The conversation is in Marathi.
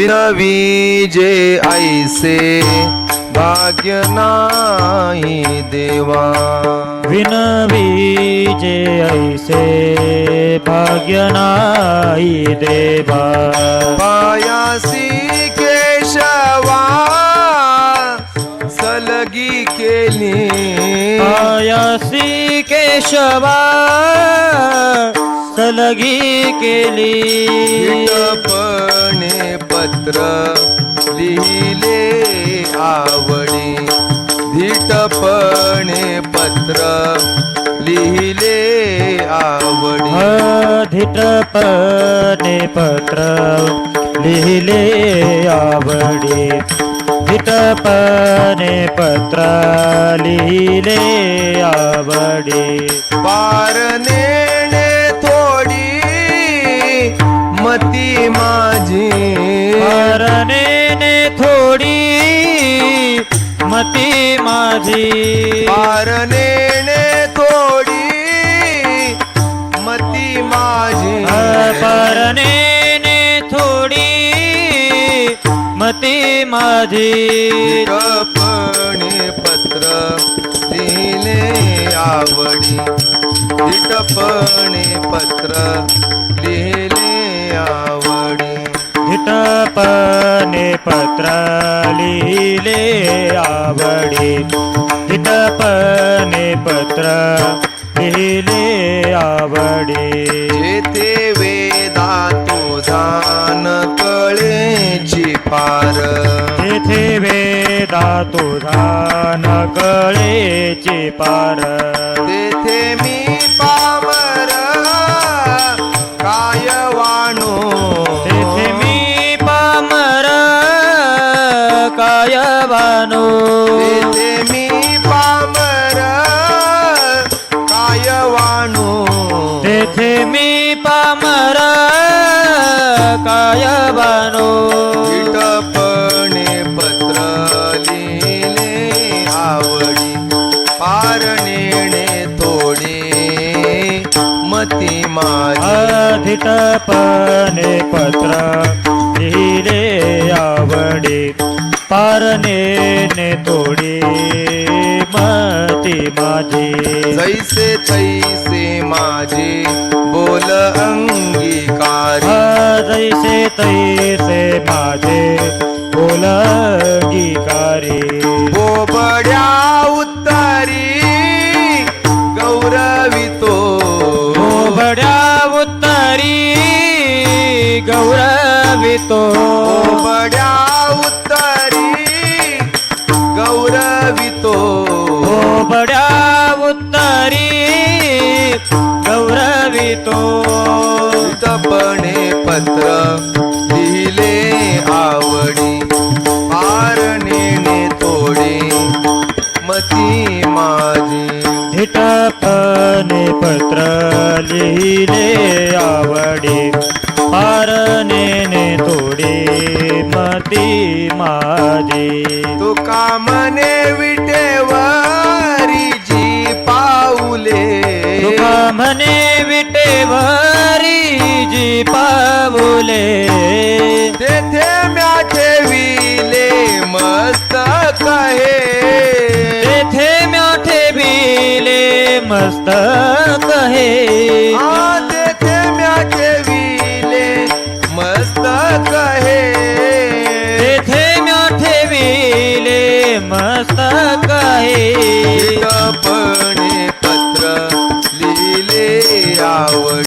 विनविजे ऐसे भाग्य नाही देवा विनविजे ऐसे भाग्य नाही देवा पायासी केशवा सलगी केली पायासी केशवा सलगी केली विटपणे पत्र लिहिले आवडी धीटपणे पत्र लिहिले आवडी धिटपणे पत्र लिहिले आवडी धिटपणे पत्र लिहिले आवडी पार नेणे थोडी मती माझी पारनेने थोडी मती माझी पार नेणे थोडी मती माझी पारनेने थोडी मती माझी धिटपणे पत्र लिहिले आवडी धिटपणे पत्र लिहिले आवडी धिटपणे पत्र लिहिले आवडी धिटपणे पत्र लिहिले आवडी जेथे वेदा तुझा न कळेची पार तेथे वेदा तुझा न कळेची पार तेथे मी पामर काय वाणू तेथे मी पामर काय वानो तेथे मी पामर काय वाणू तेथे मी पामर काय वानो धिटपणे पत्र लिहिले आवडी पार नेणे थोडे मती माझी धिटपणे पत्र लिहिले आवडी पारनेने तोडी मती माझी जैसे तैसे माझे बोल अंगीकारी जैसे तैसे माझे बोल अंगीकारी बोबड्या उत्तरी गौरवितो बोबड्या उत्तरी गौरवितो बोबड्या उत्तरी गौरवितो बोबड्या उत्तरी गौरवितो धिटपणे पत्र लिहिले आवडी पार नेणे थोडे मती माझी धिटपणे पत्र लिहिले आवडी पारनेने तोडे मती माझी तुका मने विटेवारी जी पाऊले तुका म्हणे विटेवारी जी पावले तेथे म्या ठेविले मस्तक हे तेथे म्या ठेविले मस्तक हे तेथे म्या ठेविले मस्तक हे तेथे म्या ठेविले मस्तक हे